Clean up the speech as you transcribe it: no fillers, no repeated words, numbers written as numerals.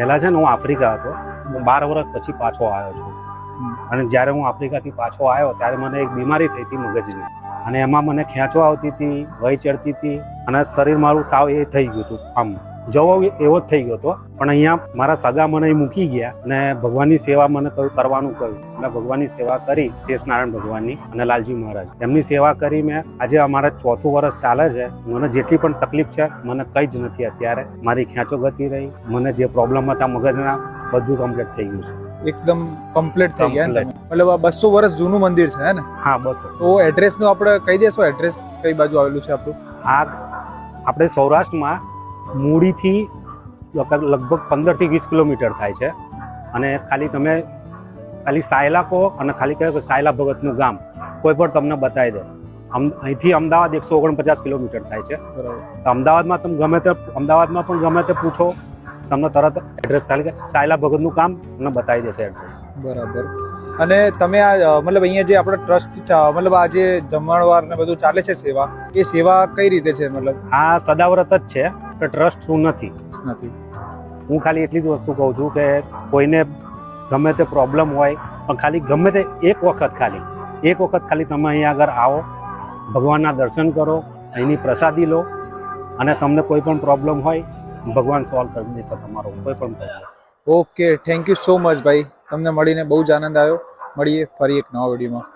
પહેલા છે ને હું આફ્રિકા હતો, 12 વર્ષ પછી પાછો આવ્યો છું. અને જ્યારે હું આફ્રિકાથી પાછો આવ્યો ત્યારે મને એક બીમારી થઈ હતી મગજની, અને એમાં મને ખેંચો આવતી હતી, વહી ચડતી હતી, અને શરીર મારું સાવ એ થઈ ગયું હતું, આમ જવો એવો જ થઈ ગયો હતો. પણ અહીંયા મારા સગા મને મૂકી ગયા અને ભગવાનની સેવા મને કરવાનું કહ્યું. મેં ભગવાનની સેવા કરી, શેષનારાયણ ભગવાનની અને લાલજી મહારાજ એમની સેવા કરી. મેં આજે અમારા 4થું વર્ષ ચાલે છે. મને જેટલી પણ તકલીફ છે મને કંઈ જ નથી અત્યારે. મારી ખેંચો ગતિ રહી, મને જે પ્રોબ્લેમ હતા મગજના બધું કમ્પ્લીટ થઈ ગયું છે. એકદમ કમ્પ્લીટ થઈ ગયા ને? મતલબ આ 200 વર્ષ જૂનું મંદિર છે હે ને? હા, 200. તો એડ્રેસ નું આપણે કહી દેશો, એડ્રેસ કઈ બાજુ આવેલું છે આપણું? આ આપણે સૌરાષ્ટ્રમાં મૂડીથી લગભગ 15 થી 20 કિલોમીટર થાય છે. અને ખાલી સાયલા કહો અને ખાલી કહે કે સાયલા ભગતનું ગામ, કોઈ પણ તમને બતાવી દે. અહીંથી અમદાવાદ 149 કિલોમીટર થાય છે. બરાબર. અમદાવાદમાં તમે અમદાવાદમાં પણ ગમે તે પૂછો, તમને તરત એડ્રેસ થાય કે સાયલા ભગતનું કામ તમને બતાવી દેશે એડ્રેસ. બરાબર. અને તમે આ મતલબ અહીંયા જે આપણો ટ્રસ્ટ મતલબ આ જે જમણવાર ને બધું ચાલે છે સેવા, એ સેવા કઈ રીતે છે? મતલબ આ સદાવ્રત જ છે, કે ટ્રસ્ટ શું નથી. હું ખાલી એટલી જ વસ્તુ કહું છું કે કોઈને ગમે તે પ્રોબ્લેમ હોય પણ ખાલી ગમે તે એક વખત ખાલી તમે અહીંયા આગળ આવો, ભગવાનના દર્શન કરો, અહીંની પ્રસાદી લો, અને તમને કોઈ પણ પ્રોબ્લેમ હોય ભગવાન સોલ્વ કરી દેશે તમારો કોઈ પણ problem. Okay, thank you so much ભાઈ. તમને મળીને બહુ જ આનંદ આવ્યો. મળીએ ફરી એક નવા વિડીયોમાં.